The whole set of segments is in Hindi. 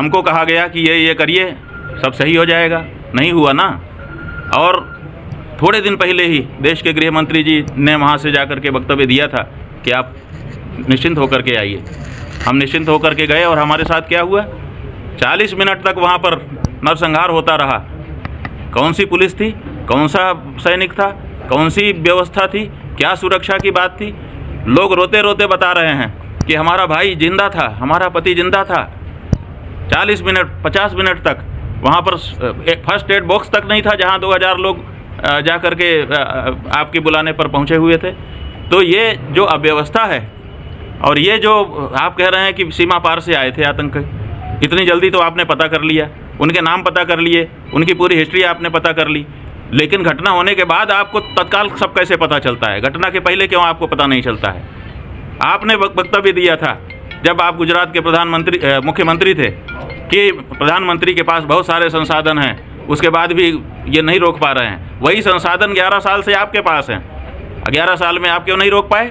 हमको कहा गया कि ये करिए, सब सही हो जाएगा, नहीं हुआ ना। और थोड़े दिन पहले ही देश के गृह मंत्री जी ने वहाँ से जाकर के वक्तव्य दिया था कि आप निश्चिंत होकर के आइए। हम निश्चिंत होकर के गए और हमारे साथ क्या हुआ, 40 मिनट तक वहाँ पर नरसंहार होता रहा। कौन सी पुलिस थी, कौन सा सैनिक था, कौन सी व्यवस्था थी, क्या सुरक्षा की बात थी। लोग रोते रोते बता रहे हैं कि हमारा भाई जिंदा था, हमारा पति जिंदा था। 40 मिनट 50 मिनट तक वहाँ पर एक फर्स्ट एड बॉक्स तक नहीं था जहाँ 2000 लोग जा कर के आपके बुलाने पर पहुँचे हुए थे। तो ये जो अव्यवस्था है और ये जो आप कह रहे हैं कि सीमा पार से आए थे आतंक, इतनी जल्दी तो आपने पता कर लिया, उनके नाम पता कर लिए, उनकी पूरी हिस्ट्री आपने पता कर ली, लेकिन घटना होने के बाद आपको तत्काल सब कैसे पता चलता है? घटना के पहले क्यों आपको पता नहीं चलता है? आपने वक्तव्य दिया था जब आप गुजरात के मुख्यमंत्री थे कि प्रधानमंत्री के पास बहुत सारे संसाधन हैं, उसके बाद भी ये नहीं रोक पा रहे हैं। वही संसाधन 11 साल से आपके पास हैं, 11 साल में आप क्यों नहीं रोक पाए?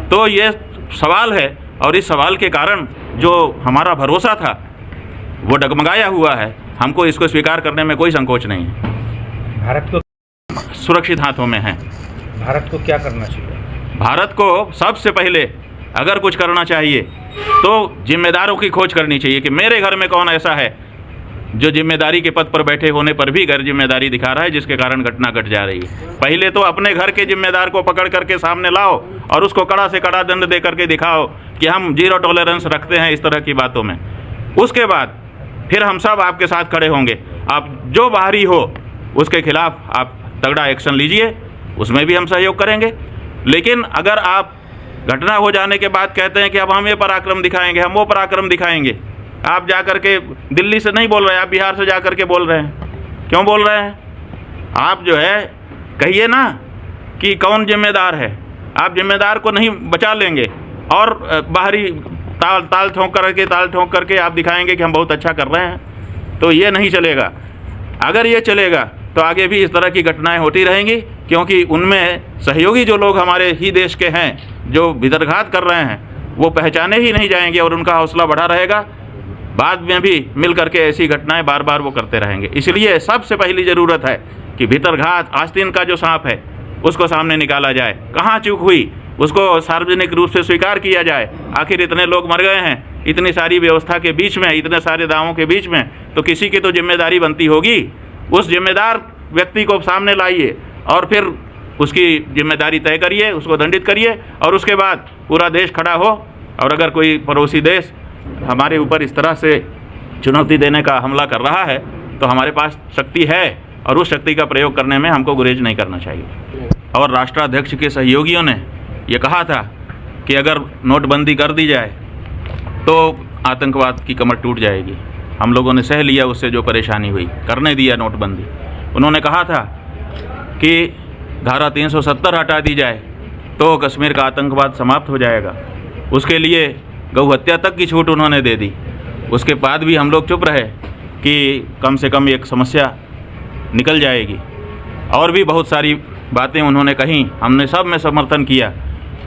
तो ये सवाल है और इस सवाल के कारण जो हमारा भरोसा था वो डगमगाया हुआ है। हमको इसको स्वीकार करने में कोई संकोच नहीं है। भारत को सुरक्षित हाथों में है। भारत को क्या करना चाहिए? भारत को सबसे पहले अगर कुछ करना चाहिए तो जिम्मेदारों की खोज करनी चाहिए कि मेरे घर में कौन ऐसा है जो जिम्मेदारी के पद पर बैठे होने पर भी गैर जिम्मेदारी दिखा रहा है, जिसके कारण घटना घट जा रही है। पहले तो अपने घर के जिम्मेदार को पकड़ करके सामने लाओ और उसको कड़ा से कड़ा दंड दे करके दिखाओ कि हम 0 टॉलरेंस रखते हैं इस तरह की बातों में। उसके बाद फिर हम सब आपके साथ खड़े होंगे। आप जो बाहरी हो उसके खिलाफ आप तगड़ा एक्शन लीजिए, उसमें भी हम सहयोग करेंगे। लेकिन अगर आप घटना हो जाने के बाद कहते हैं कि अब हम ये पराक्रम दिखाएंगे, हम वो पराक्रम दिखाएंगे, आप जाकर के दिल्ली से नहीं बोल रहे हैं, आप बिहार से जाकर के बोल रहे हैं। क्यों बोल रहे हैं? आप जो है कहिए ना कि कौन जिम्मेदार है। आप जिम्मेदार को नहीं बचा लेंगे और बाहरी ताल ठोंक करके आप दिखाएंगे कि हम बहुत अच्छा कर रहे हैं, तो ये नहीं चलेगा। अगर ये चलेगा तो आगे भी इस तरह की घटनाएं होती रहेंगी, क्योंकि उनमें सहयोगी जो लोग हमारे ही देश के हैं जो विदर्घात कर रहे हैं वो पहचाने ही नहीं जाएंगे और उनका हौसला बढ़ा रहेगा। बाद में भी मिल करके ऐसी घटनाएं बार बार वो करते रहेंगे। इसलिए सबसे पहली ज़रूरत है कि भीतरघात आस्तीन का जो सांप है उसको सामने निकाला जाए। कहाँ चूक हुई उसको सार्वजनिक रूप से स्वीकार किया जाए। आखिर इतने लोग मर गए हैं, इतनी सारी व्यवस्था के बीच में, इतने सारे दावों के बीच में, तो किसी की तो जिम्मेदारी बनती होगी। उस जिम्मेदार व्यक्ति को सामने लाइए और फिर उसकी जिम्मेदारी तय करिए, उसको दंडित करिए और उसके बाद पूरा देश खड़ा हो। और अगर कोई पड़ोसी देश हमारे ऊपर इस तरह से चुनौती देने का हमला कर रहा है तो हमारे पास शक्ति है और उस शक्ति का प्रयोग करने में हमको गुरेज नहीं करना चाहिए। और राष्ट्राध्यक्ष के सहयोगियों ने ये कहा था कि अगर नोटबंदी कर दी जाए तो आतंकवाद की कमर टूट जाएगी। हम लोगों ने सह लिया उससे जो परेशानी हुई, करने दिया नोटबंदी। उन्होंने कहा था कि धारा 370 हटा दी जाए तो कश्मीर का आतंकवाद समाप्त हो जाएगा। उसके लिए गौ हत्या तक की छूट उन्होंने दे दी। उसके बाद भी हम लोग चुप रहे कि कम से कम एक समस्या निकल जाएगी। और भी बहुत सारी बातें उन्होंने कहीं, हमने सब में समर्थन किया।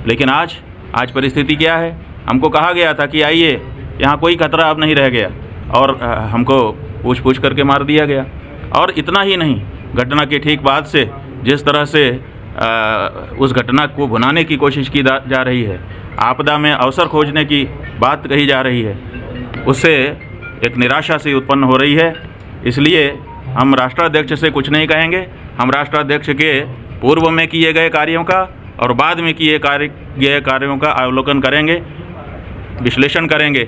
लेकिन आज परिस्थिति क्या है? हमको कहा गया था कि आइए, यहाँ कोई खतरा अब नहीं रह गया, और हमको पूछ करके मार दिया गया। और इतना ही नहीं, घटना के ठीक बाद से जिस तरह से उस घटना को भुनाने की कोशिश की जा रही है, आपदा में अवसर खोजने की बात कही जा रही है, उससे एक निराशा सी उत्पन्न हो रही है। इसलिए हम राष्ट्राध्यक्ष से कुछ नहीं कहेंगे। हम राष्ट्राध्यक्ष के पूर्व में किए गए कार्यों का और बाद में किए गए कार्यों का अवलोकन करेंगे, विश्लेषण करेंगे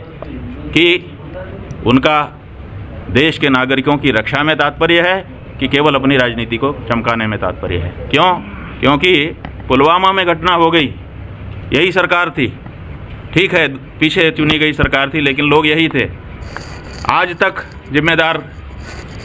कि उनका देश के नागरिकों की रक्षा में तात्पर्य है कि केवल अपनी राजनीति को चमकाने में तात्पर्य है। क्यों? क्योंकि पुलवामा में घटना हो गई, यही सरकार थी, ठीक है पीछे चुनी गई सरकार थी, लेकिन लोग यही थे। आज तक जिम्मेदार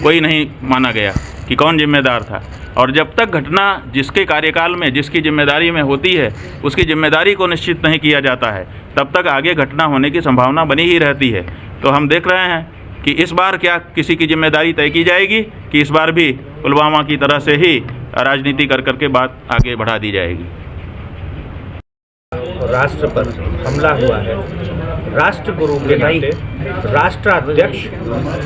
कोई नहीं माना गया कि कौन जिम्मेदार था। और जब तक घटना जिसके कार्यकाल में, जिसकी जिम्मेदारी में होती है, उसकी जिम्मेदारी को निश्चित नहीं किया जाता है, तब तक आगे घटना होने की संभावना बनी ही रहती है। तो हम देख रहे हैं कि इस बार क्या किसी की जिम्मेदारी तय की जाएगी कि इस बार भी पुलवामा की तरह से ही राजनीति कर करके बात आगे बढ़ा दी जाएगी। राष्ट्र पर हमला हुआ है, राष्ट्रगुरु के नाते राष्ट्राध्यक्ष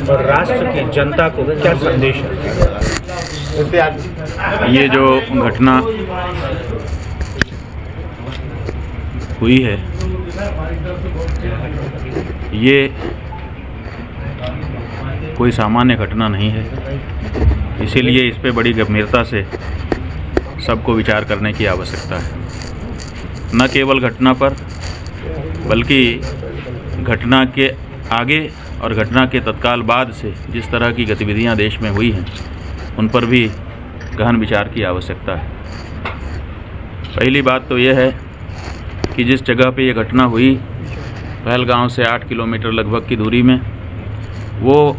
और राष्ट्र की जनता को क्या संदेश है? ये जो घटना हुई है, ये कोई सामान्य घटना नहीं है। इसीलिए इस पे बड़ी गंभीरता से सबको विचार करने की आवश्यकता है। न केवल घटना पर, बल्कि घटना के आगे और घटना के तत्काल बाद से जिस तरह की गतिविधियां देश में हुई हैं, उन पर भी गहन विचार की आवश्यकता है। पहली बात तो यह है कि जिस जगह पे ये घटना हुई, पहलगांव से 8 किलोमीटर लगभग की दूरी में, वो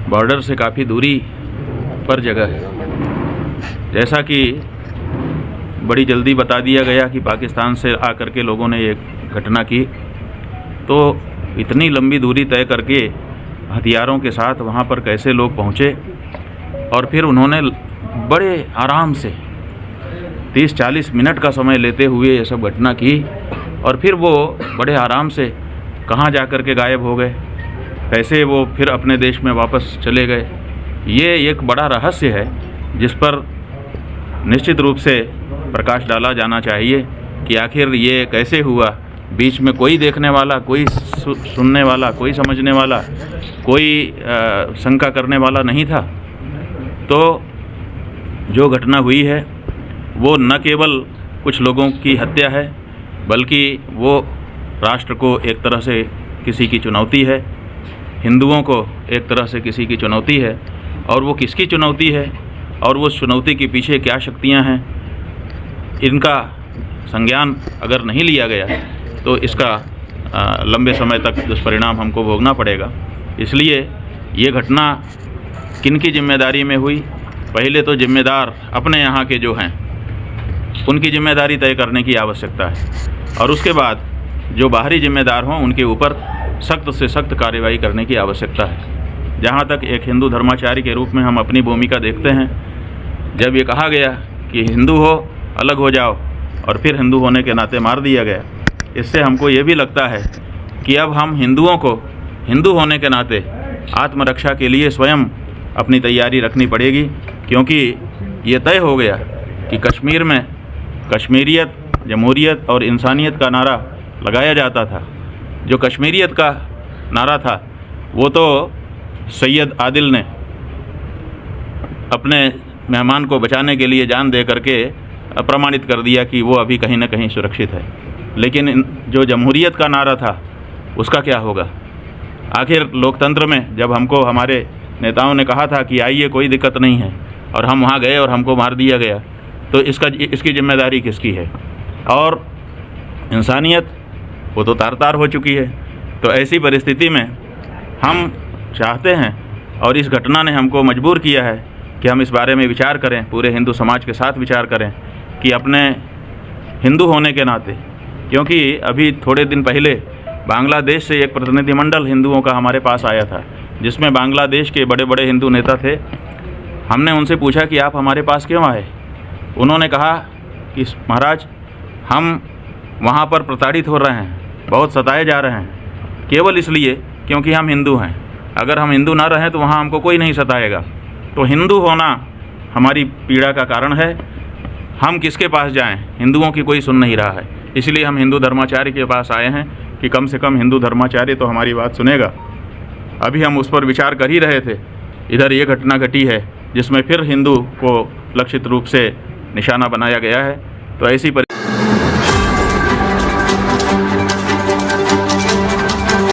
बॉर्डर से काफ़ी दूरी पर जगह है। जैसा कि बड़ी जल्दी बता दिया गया कि पाकिस्तान से आकर के लोगों ने ये घटना की, तो इतनी लंबी दूरी तय करके हथियारों के साथ वहाँ पर कैसे लोग पहुँचे, और फिर उन्होंने बड़े आराम से 30-40 मिनट का समय लेते हुए ये सब घटना की, और फिर वो बड़े आराम से कहाँ जा कर के गायब हो गए, कैसे वो फिर अपने देश में वापस चले गए। ये एक बड़ा रहस्य है जिस पर निश्चित रूप से प्रकाश डाला जाना चाहिए कि आखिर ये कैसे हुआ। बीच में कोई देखने वाला, कोई सुनने वाला, कोई समझने वाला, कोई शंका करने वाला नहीं था। तो जो घटना हुई है वो न केवल कुछ लोगों की हत्या है, बल्कि वो राष्ट्र को एक तरह से किसी की चुनौती है, हिंदुओं को एक तरह से किसी की चुनौती है। और वो किसकी चुनौती है और वो चुनौती के पीछे क्या शक्तियां हैं, इनका संज्ञान अगर नहीं लिया गया तो इसका लंबे समय तक दुष्परिणाम हमको भोगना पड़ेगा। इसलिए ये घटना किनकी जिम्मेदारी में हुई, पहले तो जिम्मेदार अपने यहाँ के जो हैं उनकी जिम्मेदारी तय करने की आवश्यकता है, और उसके बाद जो बाहरी जिम्मेदार हों उनके ऊपर सख्त से सख्त कार्रवाई करने की आवश्यकता है। जहाँ तक एक हिंदू धर्माचारी के रूप में हम अपनी भूमिका देखते हैं, जब ये कहा गया कि हिंदू हो अलग हो जाओ और फिर हिंदू होने के नाते मार दिया गया, इससे हमको ये भी लगता है कि अब हम हिंदुओं को हिंदू होने के नाते आत्मरक्षा के लिए स्वयं अपनी तैयारी रखनी पड़ेगी, क्योंकि ये तय हो गया कि कश्मीर में कश्मीरियत, जमहूरियत और इंसानियत का नारा लगाया जाता था। जो कश्मीरियत का नारा था वो तो सैयद आदिल ने अपने मेहमान को बचाने के लिए जान दे करके प्रमाणित कर दिया कि वो अभी कहीं ना कहीं सुरक्षित है। लेकिन जो जमहूरियत का नारा था उसका क्या होगा? आखिर लोकतंत्र में जब हमको हमारे नेताओं ने कहा था कि आइए कोई दिक्कत नहीं है, और हम वहाँ गए और हमको मार दिया गया, तो इसकी जिम्मेदारी किसकी है? और इंसानियत वो तो तार-तार हो चुकी है। तो ऐसी परिस्थिति में हम चाहते हैं, और इस घटना ने हमको मजबूर किया है कि हम इस बारे में विचार करें, पूरे हिंदू समाज के साथ विचार करें कि अपने हिंदू होने के नाते, क्योंकि अभी थोड़े दिन पहले बांग्लादेश से एक प्रतिनिधिमंडल हिंदुओं का हमारे पास आया था, जिसमें बांग्लादेश के बड़े बड़े हिंदू नेता थे। हमने उनसे पूछा कि आप हमारे पास क्यों आए? उन्होंने कहा कि महाराज, हम वहाँ पर प्रताड़ित हो रहे हैं, बहुत सताए जा रहे हैं, केवल इसलिए क्योंकि हम हिंदू हैं। अगर हम हिंदू ना रहें तो वहाँ हमको कोई नहीं सताएगा। तो हिंदू होना हमारी पीड़ा का कारण है। हम किसके पास जाएं? हिंदुओं की कोई सुन नहीं रहा है। इसलिए हम हिंदू धर्माचार्य के पास आए हैं कि कम से कम हिंदू धर्माचार्य तो हमारी बात सुनेगा। अभी हम उस पर विचार कर ही रहे थे, इधर ये घटना घटी है जिसमें फिर हिंदू को लक्षित रूप से निशाना बनाया गया है। तो ऐसी